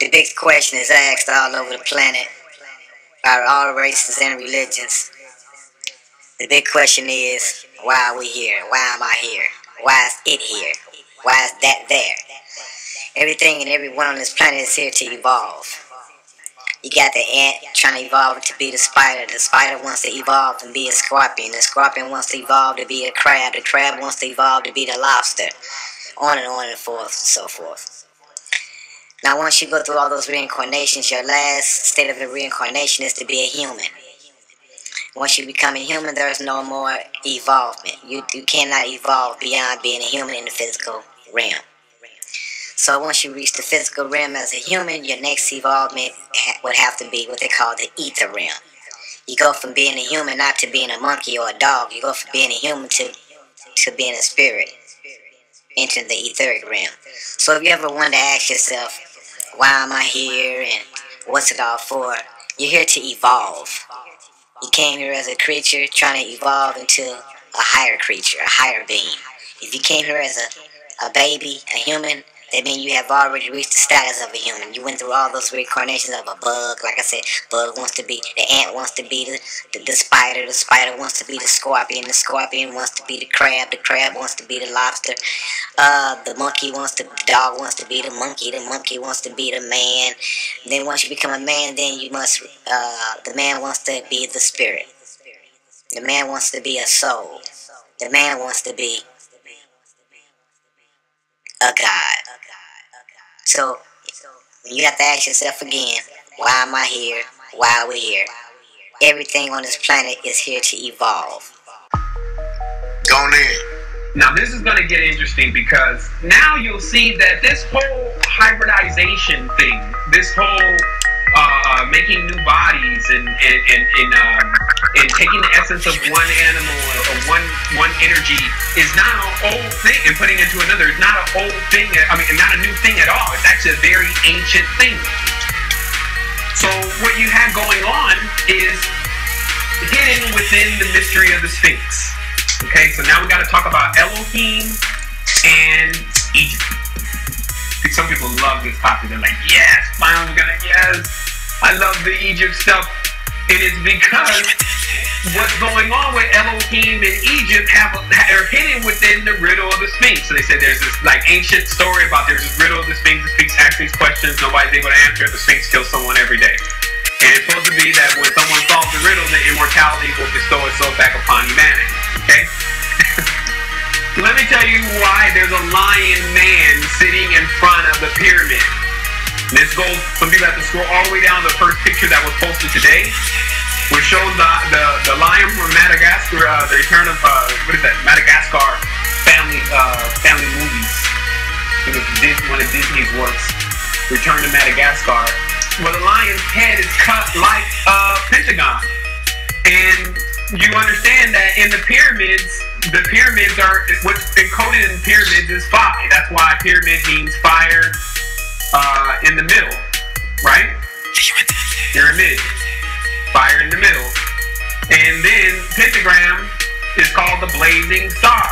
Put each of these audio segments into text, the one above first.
The big question is asked all over the planet by all races and religions. The big question is, why are we here? Why am I here? Why is it here? Why is that there? Everything and everyone on this planet is here to evolve. You got the ant trying to evolve to be the spider. The spider wants to evolve and be a scorpion. The scorpion wants to evolve to be a crab. The crab wants to evolve to be the lobster. On and forth and so forth. Now once you go through all those reincarnations, your last state of the reincarnation is to be a human. Once you become a human, there's no more evolvement. You cannot evolve beyond being a human in the physical realm. So once you reach the physical realm as a human, your next evolvement would have to be what they call the ether realm. You go from being a human not to being a monkey or a dog. You go from being a human to being a spirit, entering the etheric realm. So if you ever wonder to ask yourself, why am I here and what's it all for? You're here to evolve. You came here as a creature trying to evolve into a higher creature, a higher being. If you came here as a baby, a human, that means you have already reached the status of a human. You went through all those reincarnations of a bug. Like I said, bug wants to be, the ant wants to be the spider wants to be the scorpion wants to be the crab wants to be the lobster, the dog wants to be the monkey wants to be the man. Then once you become a man, then you must, the man wants to be the spirit. The man wants to be a soul. The man wants to be a god. So you have to ask yourself again, why am I here? Why are we here? Everything on this planet is here to evolve. Go in. Now this is going to get interesting because now you'll see that this whole hybridization thing, this whole making new bodies and taking the essence of one animal or one energy is not an old thing, and putting into another is not an old thing. I mean, not a new thing at all. It's actually a very ancient thing. So what you have going on is hidden within the mystery of the Sphinx. Okay, so now we got to talk about Elohim and Egypt. Some people love this topic. They're like, yes, finally yes, I love the Egypt stuff. And it's because what's going on with Elohim and Egypt are hidden within the riddle of the Sphinx. So they said there's this like ancient story about there's this riddle of the Sphinx. The Sphinx asks these questions, nobody's able to answer it. The Sphinx kills someone every day. And it's supposed to be that when someone solves the riddle, the immortality will bestow itself back upon humanity. Okay? Let me tell you why there's a lion man sitting in front of the pyramid. This goes, some people have to scroll all the way down to the first picture that was posted today, which shows the lion from Madagascar, the return of, what is that, Madagascar family movies. It was one of Disney's works, Return to Madagascar, where the lion's head is cut like a pentagon. And you understand that in the pyramids are, what's encoded in pyramids is fire. That's why pyramid means fire in the middle, right? Pyramid, fire in the middle. And then pentagram is called the blazing star.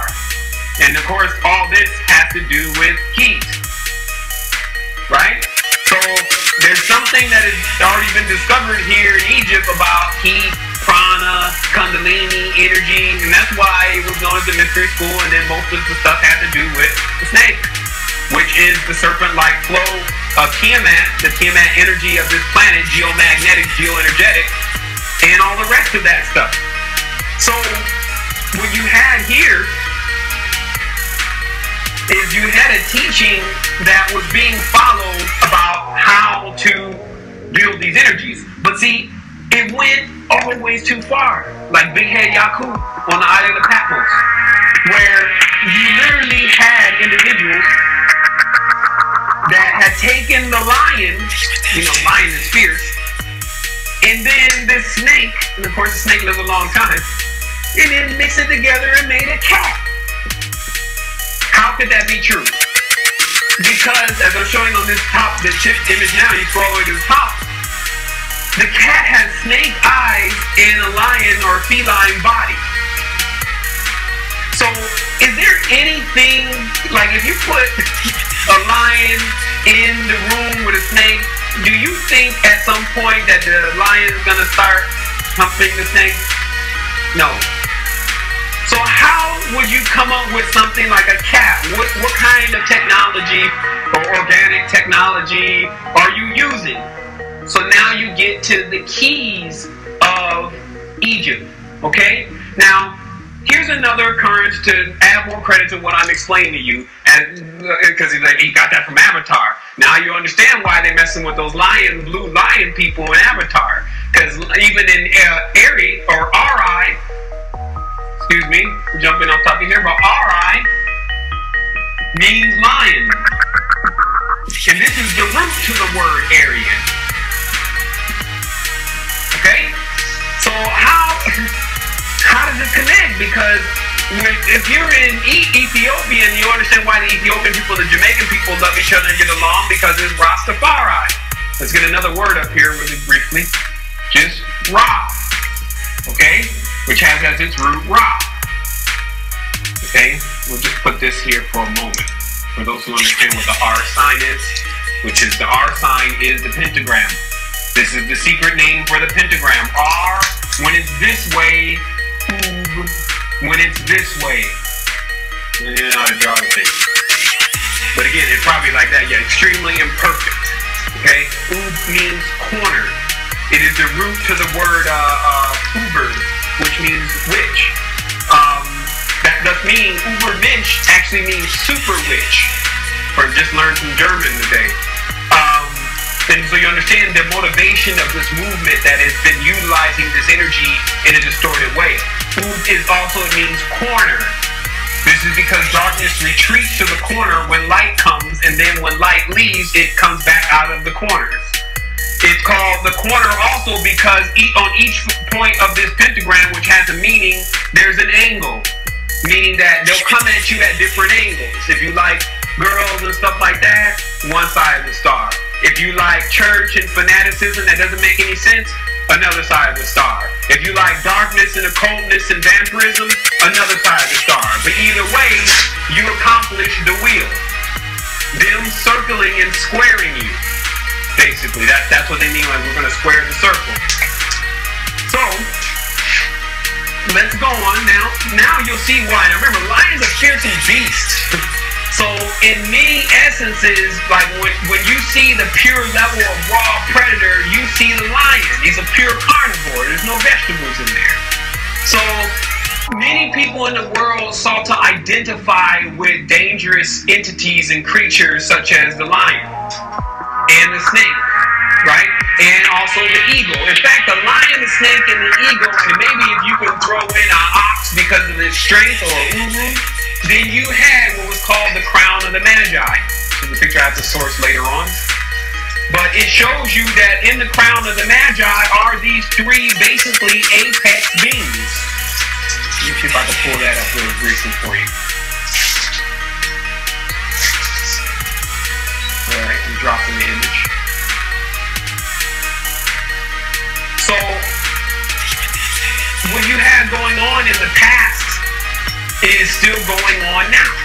And of course, all this has to do with heat, right? So there's something that has already been discovered here in Egypt about heat, prana, kundalini, energy, and that's why it was known as the mystery school. And then most of the stuff had to do with the snake, which is the serpent-like flow of Tiamat, the Tiamat energy of this planet, geomagnetic, geoenergetic, and all the rest of that stuff. So what you had here is you had a teaching that was being followed about how to build these energies. But see, it went always too far, like Big Head Yakub on the island of Patmos, where you literally had individuals that had taken the lion, lion is fierce, and then this snake, and of course the snake lives a long time, and then mixed it together and made a cat. How could that be true? Because as I'm showing on this top, the chip image now, you scroll over to the top, the cat has snake eyes and a lion or feline body. So is there anything, like if you put a lion in the room with a snake, do you think at some point that the lion is gonna start humping the snake? No. So how would you come up with something like a cat? What kind of technology or organic technology are you using? So now you get to the keys of Egypt, okay? Now, here's another occurrence to add more credit to what I'm explaining to you, because he got that from Avatar. Now you understand why they're messing with those blue lion people in Avatar, because even in Eri, or Ri, excuse me, jumping off top of here, but Ri means lion. And this is the root to the word Aryan. Okay? So how does it connect? Because if you're in Ethiopia, you understand why the Ethiopian people and the Jamaican people love each other and get along, because it's Rastafari. Let's get another word up here really briefly. Just Ra. Okay? Which has as its root Ra. Okay? We'll just put this here for a moment. For those who understand what the R sign is, which is the R sign is the pentagram. This is the secret name for the pentagram. R, when it's this way, Oob, when it's this way. You know how to draw the thing. But again, it's probably like that, yeah, extremely imperfect. Okay? Oob means corner. It is the root to the word Uber, which means witch. That does mean Ubermensch actually means super witch. Or just learned some German today. And so you understand the motivation of this movement that has been utilizing this energy in a distorted way. It means corner. This is because darkness retreats to the corner when light comes, and then when light leaves, it comes back out of the corners. It's called the corner also because on each point of this pentagram, which has a meaning, there's an angle. Meaning that they'll come at you at different angles. If you like girls and stuff like that, one side of the star. If you like church and fanaticism that doesn't make any sense, another side of the star. If you like darkness and occultness and vampirism, another side of the star. But either way, you accomplish the wheel. Them circling and squaring you. Basically, that's what they mean when we're going to square the circle. So, let's go on now. Now you'll see why. Now remember, lions are fearsome beasts. So in many essences, like when you see the pure level of raw predator, you see the lion. He's a pure carnivore. There's no vegetables in there. So many people in the world sought to identify with dangerous entities and creatures such as the lion and the snake, right? And also the eagle. In fact, the lion, the snake, and the eagle, and maybe if you could throw in an ox because of its strength, or ubu, then you had what was called the crown of the Magi. So the picture I have to source later on. But it shows you that in the crown of the Magi are these three basically apex beings. Let me see if I can pull that up really briefly for you. Alright, I'm dropping the image. So, what you had going on in the past is still going on now.